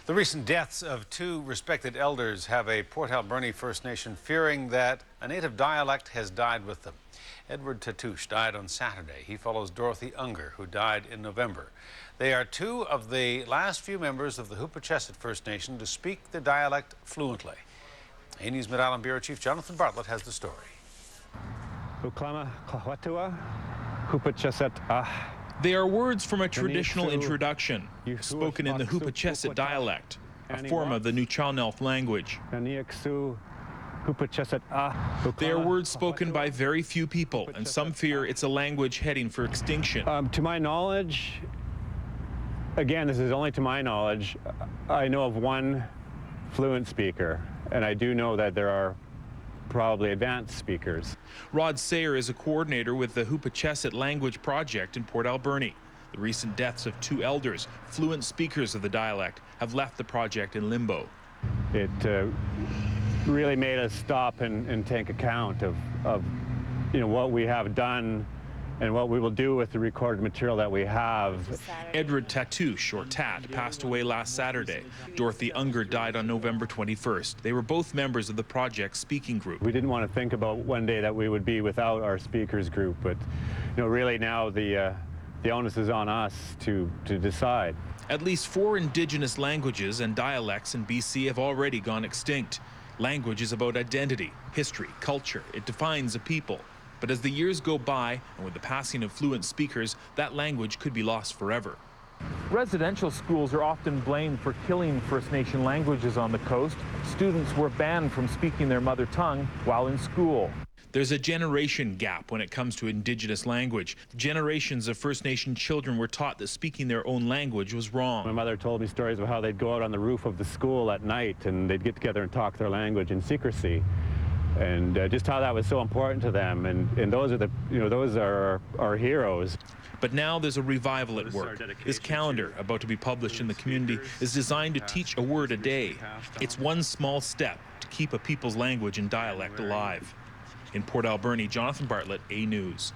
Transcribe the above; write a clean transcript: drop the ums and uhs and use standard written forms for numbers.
The recent deaths of two respected elders have a Port Alberni First Nation fearing that a native dialect has died with them. Edward Tatoosh died on Saturday. He follows Dorothy Unger, who died in November. They are two of the last few members of the Hupacasath First Nation to speak the dialect fluently. A News Mid-Island Bureau Chief Jonathan Bartlett has the story. They are words from a traditional introduction, spoken in the Hupacasath dialect, a form of the Nuchalnelth language. They are words spoken by very few people, and some fear it's a language heading for extinction. To my knowledge, again, this is only to my knowledge, I know of one fluent speaker, and I do know that there are probably advanced speakers. Rod Sayer is a coordinator with the Hupacasath Language Project in Port Alberni. The recent deaths of two elders, fluent speakers of the dialect, have left the project in limbo. It really made us stop and take account of what we have done and what we will do with the recorded material that we have. Edward Tatoosh, or Tat, passed away last Saturday. Dorothy Unger died on November 21st. They were both members of the project's speaking group. We didn't want to think about one day that we would be without our speakers group, but really now the onus is on us to decide. At least 4 indigenous languages and dialects in BC have already gone extinct. Language is about identity, history, culture. It defines a people. But as the years go by, and with the passing of fluent speakers, that language could be lost forever. Residential schools are often blamed for killing First Nation languages on the coast. Students were banned from speaking their mother tongue while in school. There's a generation gap when it comes to indigenous language. Generations of First Nation children were taught that speaking their own language was wrong. My mother told me stories of how they'd go out on the roof of the school at night and they'd get together and talk their language in secrecy. And just how that was so important to them, and those are those are our heroes. But now there's a revival at work. This calendar, about to be published in the community, is designed to teach a word a day. It's one small step to keep a people's language and dialect alive. In Port Alberni, Jonathan Bartlett, A News.